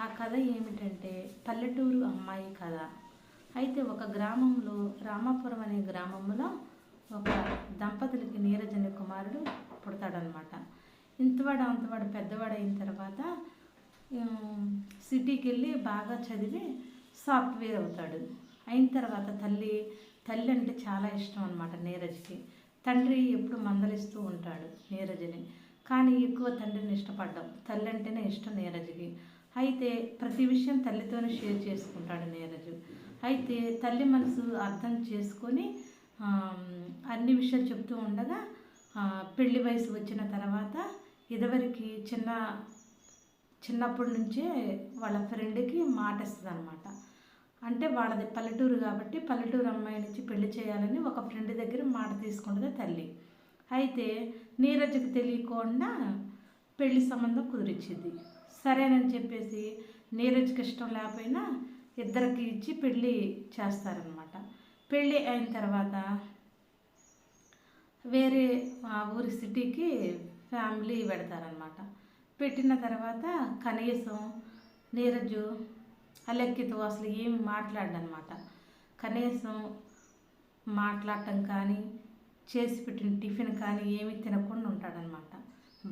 ఆ కథ ఏమిటంటే పల్లెటూరు అమ్మాయి కథ. అయితే ఒక గ్రామంలో రామాపురం అనే గ్రామంలో ఒక దంపతులకి నీరజ్ అనే కుమారుడు పుడతాడనమాట. ఇంతవాడు అంతవాడు పెద్దవాడు అయిన తర్వాత సిటీకి వెళ్ళి బాగా చదివి సాఫ్ట్వేర్ అవుతాడు. అయిన తర్వాత తల్లి అంటే చాలా ఇష్టం అనమాట నీరజ్కి. తండ్రి ఎప్పుడు మందలిస్తూ ఉంటాడు నీరజ్ని, కానీ ఎక్కువ తండ్రిని ఇష్టపడ్డాం. తల్లి అంటేనే ఇష్టం నీరజ్కి. అయితే ప్రతి విషయం తల్లితోనే షేర్ చేసుకుంటాడు నీరజ్. అయితే తల్లి మనసు అర్థం చేసుకొని అన్ని విషయాలు చెప్తూ ఉండగా పెళ్లి వయసు వచ్చిన తర్వాత ఇదివరకు చిన్నప్పటి నుంచే వాళ్ళ ఫ్రెండ్కి మాట ఇస్తుంది అనమాట. అంటే వాళ్ళది పల్లెటూరు కాబట్టి పల్లెటూరు అమ్మాయి నుంచి పెళ్లి చేయాలని ఒక ఫ్రెండ్ దగ్గర మాట తీసుకుంటుంది తల్లి. అయితే నీరజ్కి తెలియకుండా పెళ్లి సంబంధం కుదిరించింది. సరేనని చెప్పేసి నీరజ్కి ఇష్టం లేకపోయినా ఇద్దరికి ఇచ్చి పెళ్ళి చేస్తారనమాట. పెళ్ళి అయిన తర్వాత వేరే ఊరి సిటీకి ఫ్యామిలీ పెడతారనమాట. పెట్టిన తర్వాత కనీసం నీరజు అలెక్కితో అసలు ఏమి మాట్లాడనమాట. కనీసం మాట్లాడటం కానీ చేసి పెట్టిన టిఫిన్ కానీ ఏమీ తినకుండా ఉంటాడనమాట.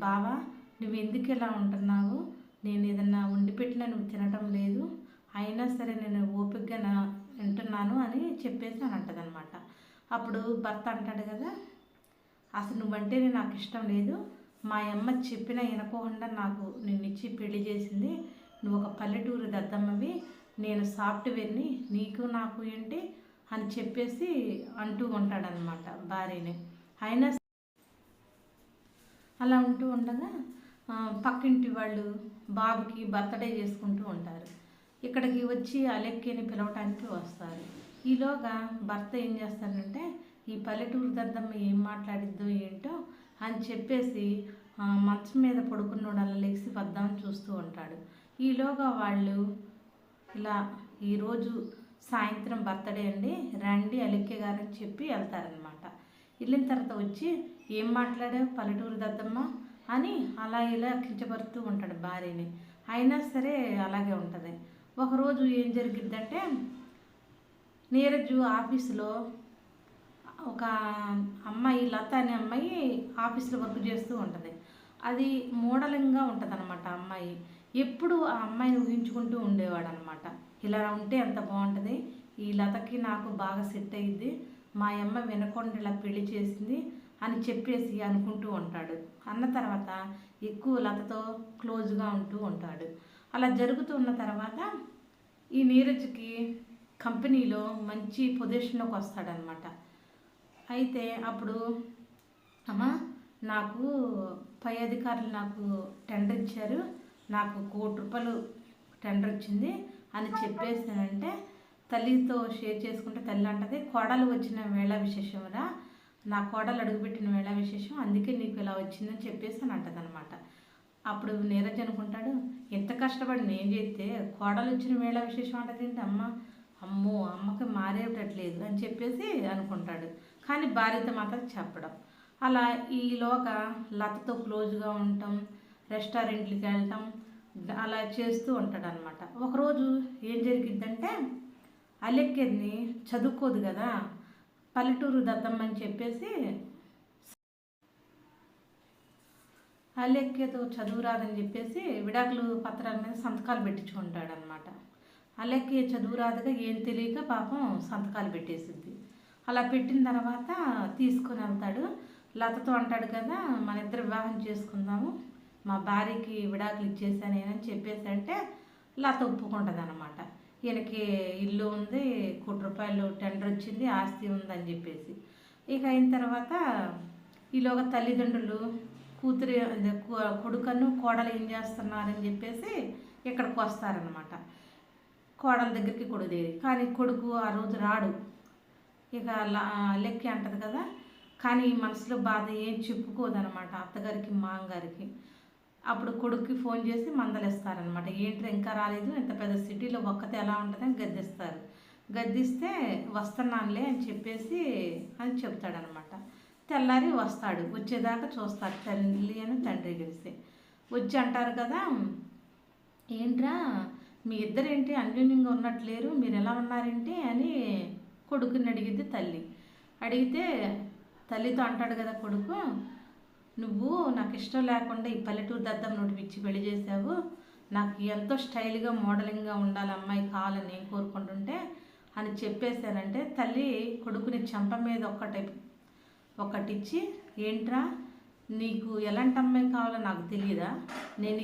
బావా, నువ్వు ఎందుకు ఇలా ఉంటున్నావు? నేను ఏదన్నా వండి పెట్టినా నువ్వు తినటం లేదు, అయినా సరే నేను ఓపికగా వింటున్నాను అని చెప్పేసి అని అంటదనమాట. అప్పుడు భర్త అంటాడు కదా, అసలు నువ్వంటేనే నాకు ఇష్టం లేదు, మా అమ్మ చెప్పినా వినకోకుండా నాకు నిన్నిచ్చి పెళ్లి చేసింది, నువ్వు ఒక పల్లెటూరు దద్దమ్మవి, నేను సాఫ్ట్వేర్ని, నీకు నాకు ఏంటి అని చెప్పేసి అంటూ ఉంటాడనమాట భార్యని. అయినా అలా ఉంటూ ఉండగా పక్కింటి వాళ్ళు బాబుకి బర్త్డే చేసుకుంటూ ఉంటారు. ఇక్కడికి వచ్చి అలెక్కిని పిలవటానికి వస్తారు. ఈలోగా భర్త ఏం చేస్తాడంటే ఈ పల్లెటూరు దద్దమ్మ ఏం మాట్లాడిద్దో ఏంటో అని చెప్పేసి మంచం మీద పడుకున్నోడు అలా లెగిసి వద్దామని చూస్తూ ఉంటాడు. ఈలోగా వాళ్ళు ఇలా ఈరోజు సాయంత్రం బర్త్డే అండి, రండి అలెక్కే గారని చెప్పి వెళ్తారనమాట. వెళ్ళిన తర్వాత వచ్చి ఏం మాట్లాడావు పల్లెటూరు దద్దమ్మ అని అలా ఇలా కించపరుస్తూ ఉంటాడు భార్యని. అయినా సరే అలాగే ఉంటుంది. ఒకరోజు ఏం జరిగిద్దంటే నీరజు ఆఫీసులో ఒక అమ్మాయి లత అనే అమ్మాయి ఆఫీస్లో వర్క్ చేస్తూ ఉంటుంది. అది మోడలింగ్గా ఉంటుంది అనమాట. అమ్మాయి ఎప్పుడు ఆ అమ్మాయిని ఊహించుకుంటూ ఉండేవాడు అనమాట. ఇలా ఉంటే ఎంత బాగుంటుంది, ఈ లతకి నాకు బాగా సెట్ అయ్యిద్ది, మా అమ్మ వినకుండా ఇలా పెళ్లి చేసింది అని చెప్పేసి అనుకుంటూ ఉంటాడు. అన్న తర్వాత ఎక్కువ లతతో క్లోజ్గా ఉంటూ ఉంటాడు. అలా జరుగుతున్న తర్వాత ఈ నీరజ్కి కంపెనీలో మంచి పొజిషన్లోకి వస్తాడనమాట. అయితే అప్పుడు అమ్మ, నాకు పై అధికారులు నాకు టెండర్ ఇచ్చారు, నాకు ₹1,00,00,000 టెండర్ వచ్చింది అని చెప్పేసానంటే తల్లితో షేర్ చేసుకుంటే తల్లి అంటది, కోడలు వచ్చిన వేళ విశేషంరా, నా కోడలు అడుగుపెట్టిన వేళ విశేషం, అందుకే నీకు ఇలా వచ్చిందని చెప్పేసి అని అంటదనమాట. అప్పుడు నీరజ్ అనుకుంటాడు, ఎంత కష్టపడి నేను చేస్తే కోడలు వచ్చిన వేళ విశేషం అంటది ఏంటి అమ్మ, అమ్మో అమ్మకి మారేటట్లేదు అని చెప్పేసి అనుకుంటాడు. కానీ భార్యతో మాత్రం చెప్పడం. అలా ఈలోగా లతతో క్లోజ్గా ఉండటం, రెస్టారెంట్లకి వెళ్ళటం అలా చేస్తూ ఉంటాడు అనమాట. ఒకరోజు ఏం జరిగిద్దంటే అలెక్కేని చదువుకోదు కదా, పల్లెటూరు దద్దమ్మని చెప్పేసి అలెక్కేతో చదువు రాదని చెప్పేసి విడాకులు పత్రాల మీద సంతకాలు పెట్టించుకుంటాడు అనమాట. అలెక్కే చదువు రాదుగా ఏం తెలియక పాపం సంతకాలు పెట్టేసిద్ది. అలా పెట్టిన తర్వాత తీసుకొని వెళ్తాడు. లతతో అంటాడు కదా, మన ఇద్దరు వివాహం చేసుకుందాము, మా భార్యకి విడాకులు ఇచ్చేసాను నేనని చెప్పేసి అంటే లత ఒప్పుకుంటుంది అనమాట. ఈయనకి ఇల్లు ఉంది, ₹1,00,00,000 టెండర్ వచ్చింది, ఆస్తి ఉందని చెప్పేసి. ఇక అయిన తర్వాత ఈలోగా తల్లిదండ్రులు కొడుకను కోడలు ఏం చేస్తున్నారని చెప్పేసి ఇక్కడికి వస్తారనమాట. కోడల దగ్గరికి కొడుకు, కానీ కొడుకు ఆ రోజు రాడు. ఇక లెక్కి అంటది కదా, కానీ మనసులో బాధ ఏం చెప్పుకోదనమాట అత్తగారికి మామగారికి. అప్పుడు కొడుక్కి ఫోన్ చేసి మందలిస్తారనమాట, ఏంటి ఇంకా రాలేదు, ఇంత పెద్ద సిటీలో ఒక్కతే ఎలా ఉంటుందని గద్దిస్తారు. గద్దిస్తే వస్తున్నానులే అని చెప్పేసి అని చెప్తాడనమాట. తెల్లారి వస్తాడు, వచ్చేదాకా చూస్తారు తల్లి అని తండ్రి కలిసి. వచ్చి అంటారు కదా, ఏంట్రా మీ ఇద్దరేంటి అన్యోన్యంగా ఉన్నట్లేరు, మీరు ఎలా ఉన్నారేంటి అని కొడుకుని అడిగిద్ది తల్లి. అడిగితే తల్లితో అంటాడు కదా కొడుకు, నువ్వు నాకు ఇష్టం లేకుండా ఈ పల్లెటూరు దద్దం నోటి పిచ్చి పెళ్లి చేసావు, నాకు ఎంతో స్టైల్గా మోడలింగ్గా ఉండాలి అమ్మాయి కావాలని నేను కోరుకుంటుంటే అని చెప్పేశానంటే తల్లి కొడుకుని చెంప మీద ఒక్కటిచ్చి, ఏంట్రా నీకు ఎలాంటి అమ్మాయి కావాలో నాకు తెలియదా, నేను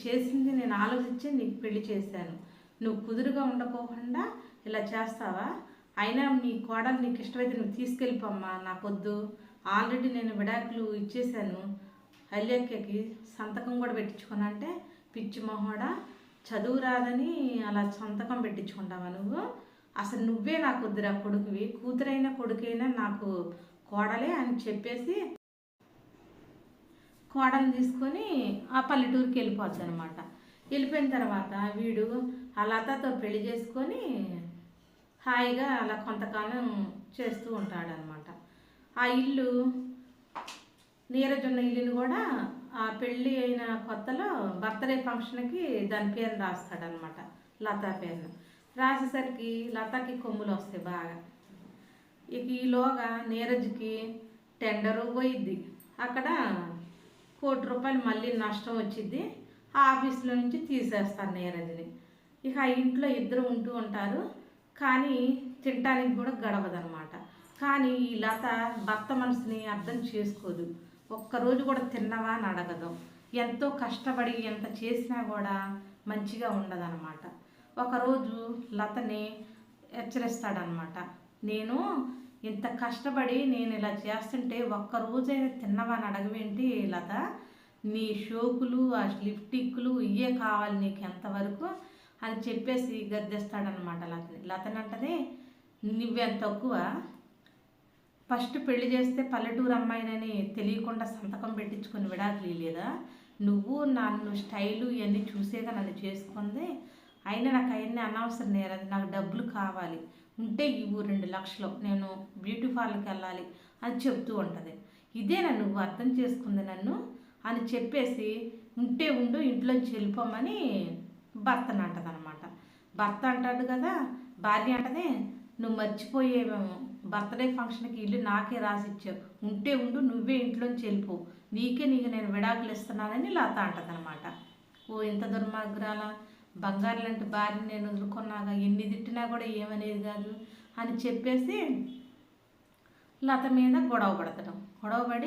చేసింది నేను ఆలోచించి నీకు పెళ్లి చేశాను, నువ్వు కుదురుగా ఉండకోకుండా ఇలా చేస్తావా, అయినా నీ కోడలు నీకు ఇష్టమైతే నువ్వు తీసుకెళ్ళిపోమ్మా, నాకొద్దు, ఆల్రెడీ నేను విడాకులు ఇచ్చేసాను, అల్లెక్కకి సంతకం కూడా పెట్టించుకున్నా అంటే, పిచ్చి మొహోడా చదువు రాదని అలా సంతకం పెట్టించుకుంటావా నువ్వు, అసలు నువ్వే నాకు వద్దురా కొడుకువి, కూతురైనా కొడుకైనా నాకు కోడలే అని చెప్పేసి కోడలు తీసుకొని ఆ పల్లెటూరుకి వెళ్ళిపోద్ది అనమాట. వెళ్ళిపోయిన తర్వాత వీడు ఆ లతతో పెళ్లి చేసుకొని హాయిగా అలా కొంతకాలం చేస్తూ ఉంటాడనమాట. ఆ ఇల్లు నీరజ్ ఉన్న ఇల్లుని కూడా ఆ పెళ్ళి అయిన కొత్తలో బర్త్డే ఫంక్షన్కి దాని పేరు రాస్తాడనమాట, లతా పేరును. రాసేసరికి లతాకి కొమ్ములు వస్తాయి బాగా. ఇక ఈలోగా నీరజ్కి టెండరు పోయిద్ది, అక్కడ ₹1,00,00,000 మళ్ళీ నష్టం వచ్చింది, ఆ ఆఫీస్లో నుంచి తీసేస్తారు నీరజ్ని. ఇక ఆ ఇంట్లో ఇద్దరు ఉంటూ ఉంటారు, కానీ తినటానికి కూడా గడవదనమాట. కానీ ఈ లత భర్త మనసుని అర్థం చేసుకోదు, ఒక్కరోజు కూడా తిన్నవా అని అడగదు, ఎంతో కష్టపడి ఎంత చేసినా కూడా మంచిగా ఉండదన్నమాట. ఒకరోజు లతని హెచ్చరిస్తాడనమాట, నేను ఇంత కష్టపడి నేను ఇలా చేస్తుంటే ఒక్కరోజైనా తిన్నవా అని అడగవేంటి లత, నీ షోకులు ఆ లిప్టిక్లు ఇవే కావాలి నీకు ఎంతవరకు అని చెప్పేసి గద్దెస్తాడనమాట లతని అంటది, నువ్వెంత తక్కువ, ఫస్ట్ పెళ్లి చేస్తే పల్లెటూరు అమ్మాయినని తెలియకుండా సంతకం పెట్టించుకొని విడాకులు లేదా, నువ్వు నన్ను స్టైలు ఇవన్నీ చూసేగా నన్ను చేసుకుంది, అయినా నాకు అవన్నీ అనవసరం నేరది, నాకు డబ్బులు కావాలి, ఉంటే ఇవ్వు 2,00,000 నేను బ్యూటీ పార్లర్కి వెళ్ళాలి అని చెప్తూ ఉంటుంది. ఇదేనా నువ్వు అర్థం చేసుకుంది నన్ను అని చెప్పేసి, ఉంటే ఉండు ఇంట్లోంచి వెళ్ళిపోమని భర్తను అంటది అనమాట. భర్త అంటాడు కదా, భార్య అంటది, నువ్వు మర్చిపోయేవేమో, బర్త్డే ఫంక్షన్కి ఇల్లు నాకే రాసిచ్చావు, ఉంటే ఉండు నువ్వే ఇంట్లోంచి వెళ్ళిపో, నీకు నేను విడాకులు ఇస్తున్నానని లత అంటది అనమాట. ఓ ఇంత దుర్మార్గురాల, బంగారు లాంటి భార్యని నేను వదులుకున్నాగా, ఎన్ని తిట్టినా కూడా ఏమనేది కాదు అని చెప్పేసి లత మీద గొడవ పడతాడు. గొడవపడి